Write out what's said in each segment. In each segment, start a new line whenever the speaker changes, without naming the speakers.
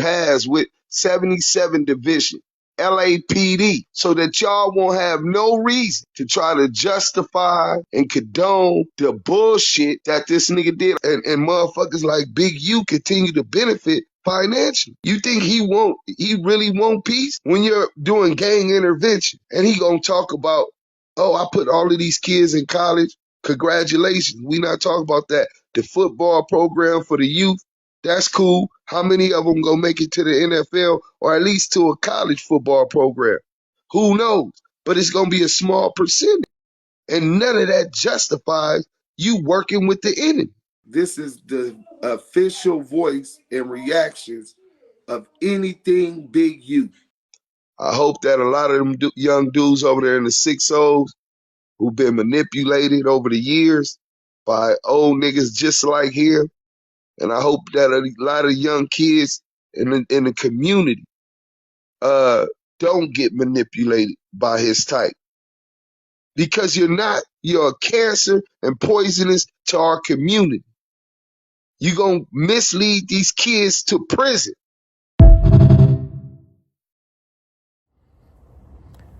has with 77 Division, LAPD, so that y'all won't have no reason to try to justify and condone the bullshit that this nigga did. And motherfuckers like Big U continue to benefit financially. You think he really want peace when you're doing gang intervention? And he gonna talk about, oh, I put all of these kids in college. Congratulations. We not talking about that. The football program for the youth, that's cool. How many of them gonna make it to the NFL or at least to a college football program? Who knows? But it's gonna be a small percentage. And none of that justifies you working with the enemy. This is the official voice and reactions of anything Big U. I hope that a lot of them young dudes over there in the 6-0s who've been manipulated over the years by old niggas just like him, and I hope that a lot of young kids in the community don't get manipulated by his type. Because you're not. You're a cancer and poisonous to our community. You're going to mislead these kids to prison.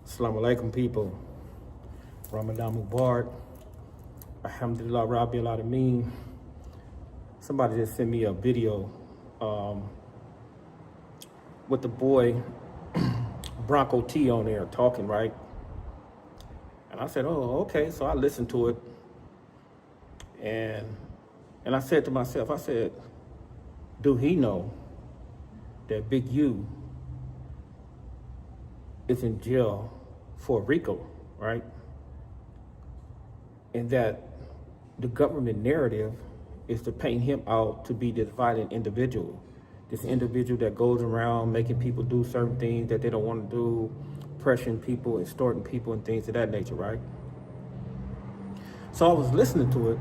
Assalamu alaikum, people. Ramadan Mubarak. Alhamdulillah Rabbil Alameen. Somebody just sent me a video with the boy Bronco T on there talking, right? And I said, oh, okay. So I listened to it. And I said to myself, I said, do he know that Big U is in jail for RICO, right? And that the government narrative is to paint him out to be this violent individual. This individual that goes around making people do certain things that they don't want to do, pressuring people, extorting people, and things of that nature, right? So I was listening to it.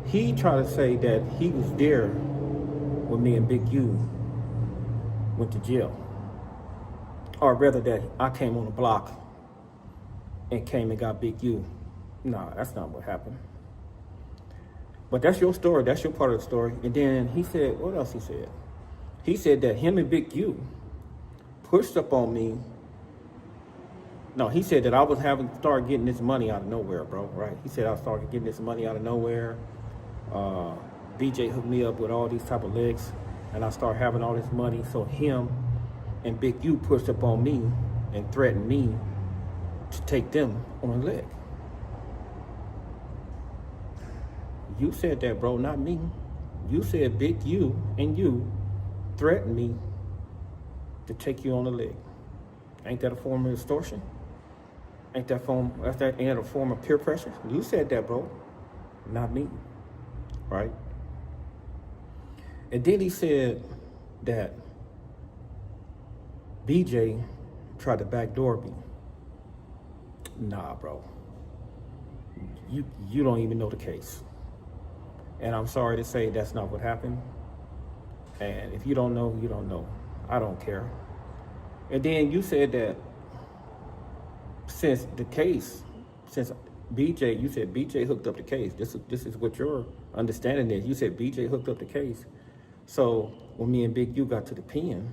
He tried to say that he was there when me and Big U went to jail. Or rather that I came on the block and came and got Big U. Nah, that's not what happened. But that's your story. That's your part of the story. And then he said, what else he said? He said that him and Big U pushed up on me. No, he said that I was started getting this money out of nowhere, bro, right? He said I started getting this money out of nowhere. BJ hooked me up with all these type of legs, and I started having all this money. So him and Big U pushed up on me and threatened me to take them on a leg. You said that, bro, not me. You said Big U and you threatened me to take you on a leg. Ain't that a form of extortion? Ain't that a form of peer pressure? You said that, bro, not me, right? And then he said that BJ tried to backdoor me. Nah, bro. You don't even know the case. And I'm sorry to say that's not what happened. And if you don't know, you don't know. I don't care. And then you said that since BJ, you said BJ hooked up the case. This is what your understanding is. You said BJ hooked up the case. So when me and Big U got to the pen,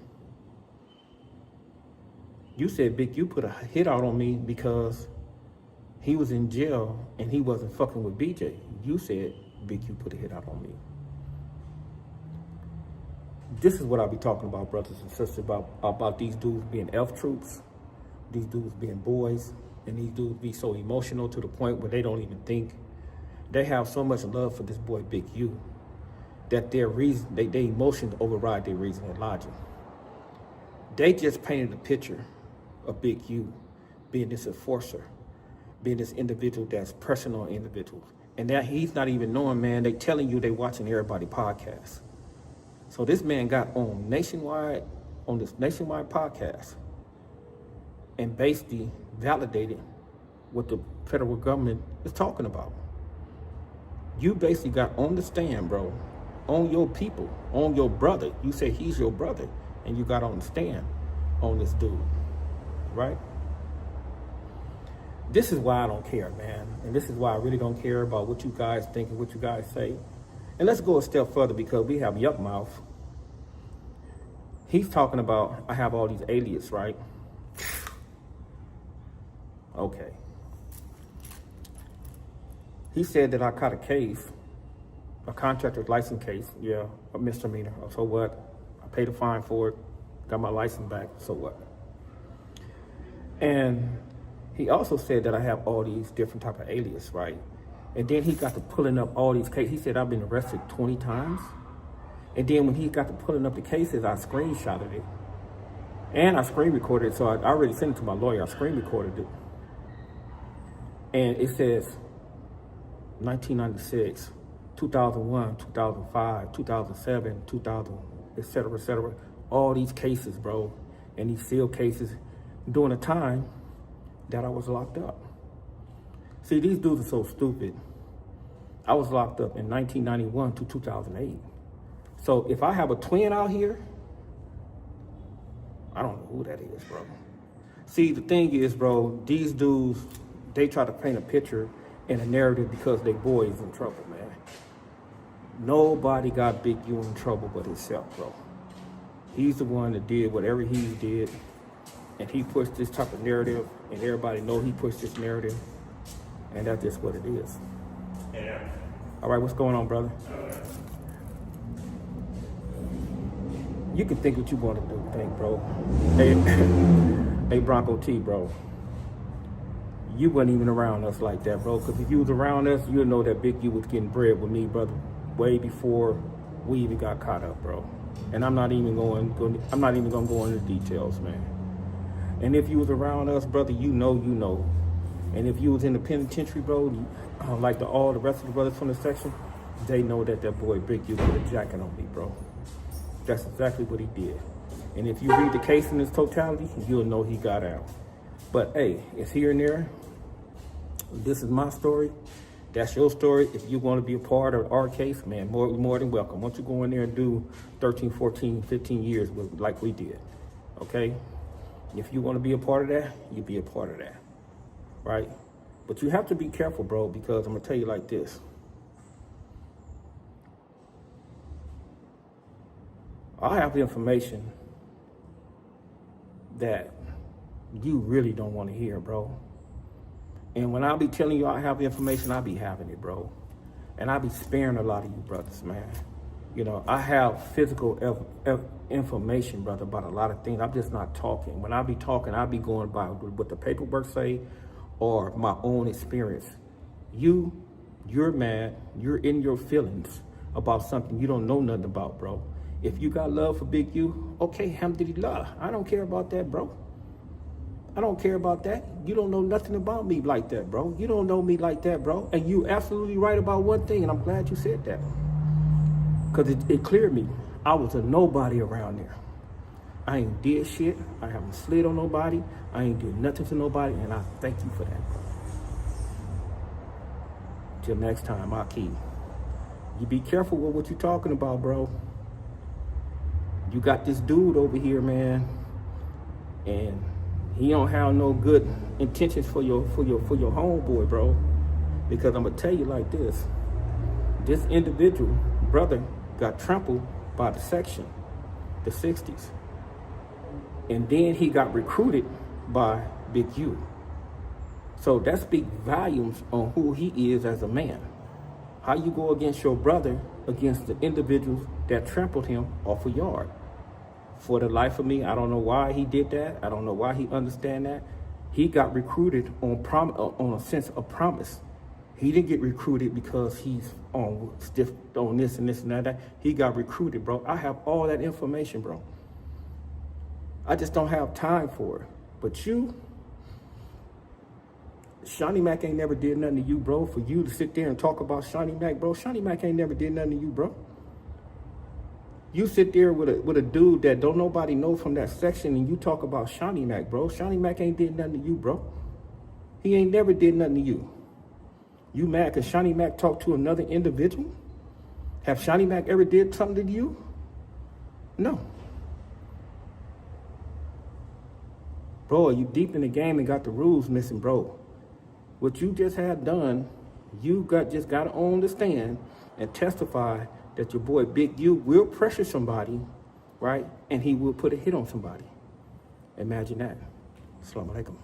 you said Big U put a hit out on me because he was in jail and he wasn't fucking with BJ. You said Big U put a hit out on me. This is what I be talking about, brothers and sisters, about these dudes being elf troops, these dudes being boys, and these dudes be so emotional to the point where they don't even think. They have so much love for this boy Big U that their emotions override their reason and logic. They just painted a picture of Big U being this enforcer, being this individual that's pressing on individuals. And that he's not even knowing, man, they telling you they watching everybody podcast. So this man got on this nationwide podcast and basically validated what the federal government is talking about. You basically got on the stand, bro, on your people, on your brother. You say he's your brother, and you got on the stand on this dude, right? This is why I don't care, man. And this is why I really don't care about what you guys think and what you guys say. And let's go a step further, because we have Yuck Mouth he's talking about I have all these aliases, right? Okay. He said that I caught a case, a contractor's license case, yeah, a misdemeanor. So what? I paid a fine for it, got my license back, so what? And he also said that I have all these different type of aliases, right? And then he got to pulling up all these cases. He said I've been arrested 20 times. And then when he got to pulling up the cases, I screenshotted it. And I screen recorded it, so I already sent it to my lawyer. I screen recorded it. And it says 1996, 2001, 2005, 2007, 2000, et cetera, all these cases, bro, and these sealed cases during the time that I was locked up. See, these dudes are so stupid. I was locked up in 1991 to 2008. So if I have a twin out here, I don't know who that is, bro. See, the thing is, bro, these dudes, they try to paint a picture and a narrative because they boys in trouble, man. Nobody got Big U in trouble but himself, bro. He's the one that did whatever he did, and he pushed this type of narrative, and everybody know he pushed this narrative, and that's just what it is. Yeah. All right, what's going on, brother? You can think what you want to think, bro. Hey, Bronco T, bro. You wasn't even around us like that, bro. Because if you was around us, you'd know that Big U was getting bread with me, brother, way before we even got caught up, bro. And I'm not even gonna go into details, man. And if you was around us, brother, you know. And if you was in the penitentiary, bro, like all the rest of the brothers from the section, they know that boy Big U put a jacket on me, bro. That's exactly what he did. And if you read the case in its totality, you'll know he got out. But hey, it's here and there. This is my story. That's your story. If you want to be a part of our case, man, more than welcome. Why don't you go in there and do 13, 14, 15 years like we did, okay? If you want to be a part of that, you be a part of that, right? But you have to be careful, bro, because I'm going to tell you like this. I have information that you really don't want to hear, bro. And when I be telling you I have the information, I be having it, bro. And I be sparing a lot of you brothers, man. You know, I have physical information, brother, about a lot of things. I'm just not talking. When I be talking, I be going by what the paperwork say or my own experience. You're mad. You're in your feelings about something you don't know nothing about, bro. If you got love for Big U, okay, alhamdulillah. I don't care about that, bro. I don't care about that. You don't know nothing about me like that, bro. You don't know me like that, bro. And you absolutely right about one thing, and I'm glad you said that. Because it cleared me. I was a nobody around there. I ain't did shit. I haven't slid on nobody. I ain't did nothing to nobody, and I thank you for that, bro. Till next time, Aki. You be careful with what you're talking about, bro. You got this dude over here, man, and he don't have no good intentions for your homeboy, bro. Because I'm gonna tell you like this: this individual brother got trampled by the section, the 60s, and then he got recruited by Big U. So that speaks volumes on who he is as a man. How you go against your brother, against the individuals that trampled him off a yard. For the life of me, I don't know why he did that. I don't know why he understand that. He got recruited on a sense of promise. He didn't get recruited because he's on this and this and that. He got recruited, bro. I have all that information, bro. I just don't have time for it. But you, Shawnee Mac ain't never did nothing to you, bro. For you to sit there and talk about Shawnee Mac, bro. Shawnee Mac ain't never did nothing to you, bro. You sit there with a dude that don't nobody know from that section, and you talk about Shawnee Mac, bro. Shawnee Mac ain't did nothing to you, bro. He ain't never did nothing to you. You mad because Shawnee Mac talked to another individual? Have Shawnee Mac ever did something to you? No. Bro, you deep in the game and got the rules missing, bro. What you just had done, you just got to understand and testify that your boy Big U will pressure somebody right? And he will put a hit on somebody. Imagine that. Assalamu alaikum.